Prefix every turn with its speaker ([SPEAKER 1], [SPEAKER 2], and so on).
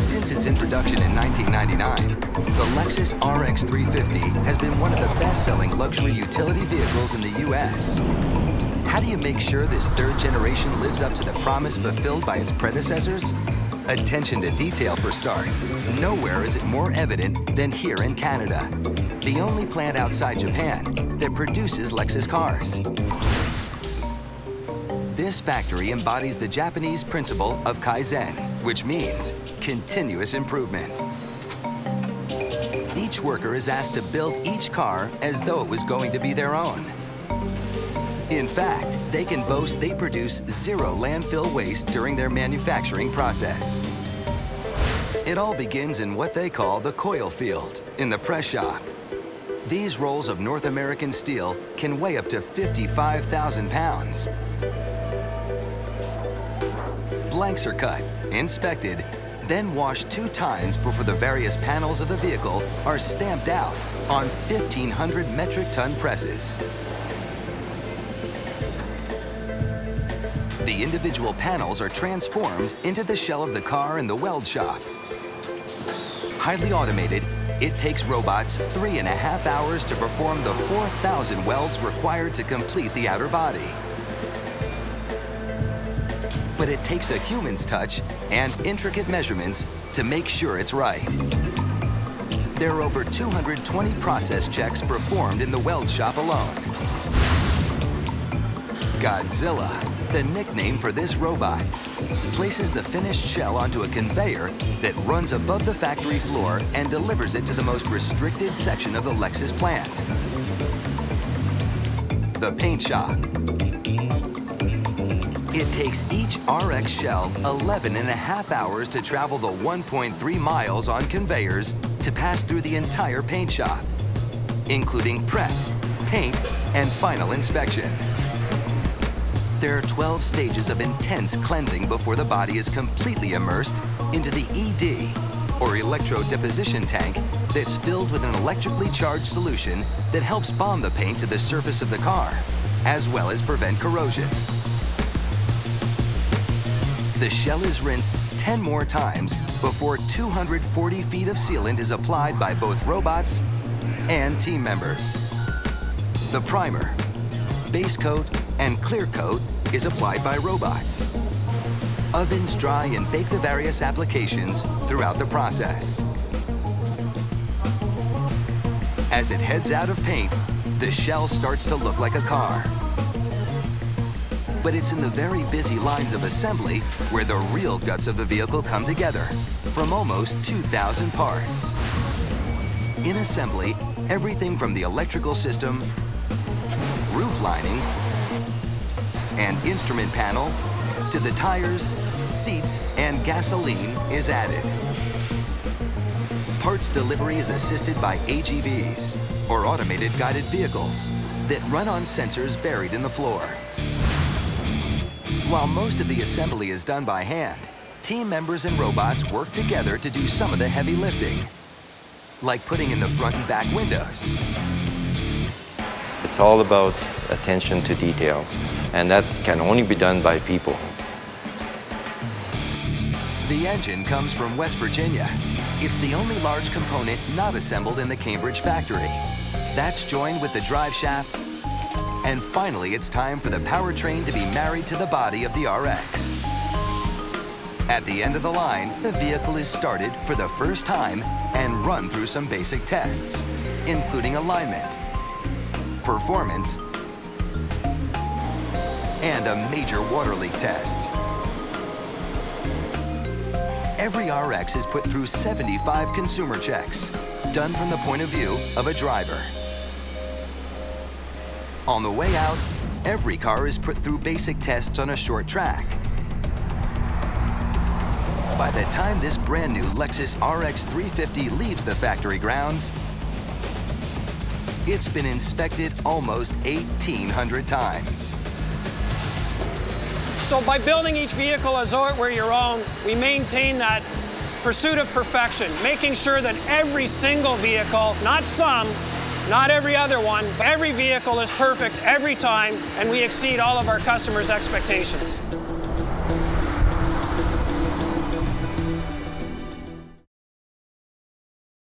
[SPEAKER 1] Since its introduction in 1999, the Lexus RX 350 has been one of the best-selling luxury utility vehicles in the U.S. How do you make sure this third generation lives up to the promise fulfilled by its predecessors? Attention to detail for start. Nowhere is it more evident than here in Canada, the only plant outside Japan that produces Lexus cars. This factory embodies the Japanese principle of Kaizen, which means continuous improvement. Each worker is asked to build each car as though it was going to be their own. In fact, they can boast they produce zero landfill waste during their manufacturing process. It all begins in what they call the coil field, in the press shop. These rolls of North American steel can weigh up to 55,000 pounds. Blanks are cut, inspected, then washed 2 times before the various panels of the vehicle are stamped out on 1,500 metric ton presses. The individual panels are transformed into the shell of the car in the weld shop. Highly automated, it takes robots 3.5 hours to perform the 4,000 welds required to complete the outer body. But it takes a human's touch and intricate measurements to make sure it's right. There are over 220 process checks performed in the weld shop alone. Godzilla, the nickname for this robot, places the finished shell onto a conveyor that runs above the factory floor and delivers it to the most restricted section of the Lexus plant, the paint shop. It takes each RX shell 11.5 hours to travel the 1.3 miles on conveyors to pass through the entire paint shop, including prep, paint, and final inspection. There are 12 stages of intense cleansing before the body is completely immersed into the ED, or electrode deposition tank, that's filled with an electrically charged solution that helps bond the paint to the surface of the car, as well as prevent corrosion. The shell is rinsed 10 more times before 240 feet of sealant is applied by both robots and team members. The primer, base coat, and clear coat is applied by robots. Ovens dry and bake the various applications throughout the process. As it heads out of paint, the shell starts to look like a car. But it's in the very busy lines of assembly where the real guts of the vehicle come together, from almost 2,000 parts. In assembly, everything from the electrical system, roof lining, and instrument panel to the tires, seats, and gasoline is added. Parts delivery is assisted by AGVs, or automated guided vehicles, that run on sensors buried in the floor. While most of the assembly is done by hand, team members and robots work together to do some of the heavy lifting, like putting in the front and back windows.
[SPEAKER 2] It's all about attention to details, and that can only be done by people.
[SPEAKER 1] The engine comes from West Virginia. It's the only large component not assembled in the Cambridge factory. That's joined with the drive shaft. And finally, it's time for the powertrain to be married to the body of the RX. At the end of the line, the vehicle is started for the first time and run through some basic tests, including alignment, performance, and a major water leak test. Every RX is put through 75 consumer checks, done from the point of view of a driver. On the way out, every car is put through basic tests on a short track. By the time this brand new Lexus RX 350 leaves the factory grounds, it's been inspected almost 1,800 times.
[SPEAKER 3] So by building each vehicle as though it were your own, we maintain that pursuit of perfection, making sure that every single vehicle, not some, not every other one, every vehicle is perfect every time, and we exceed all of our customers' expectations.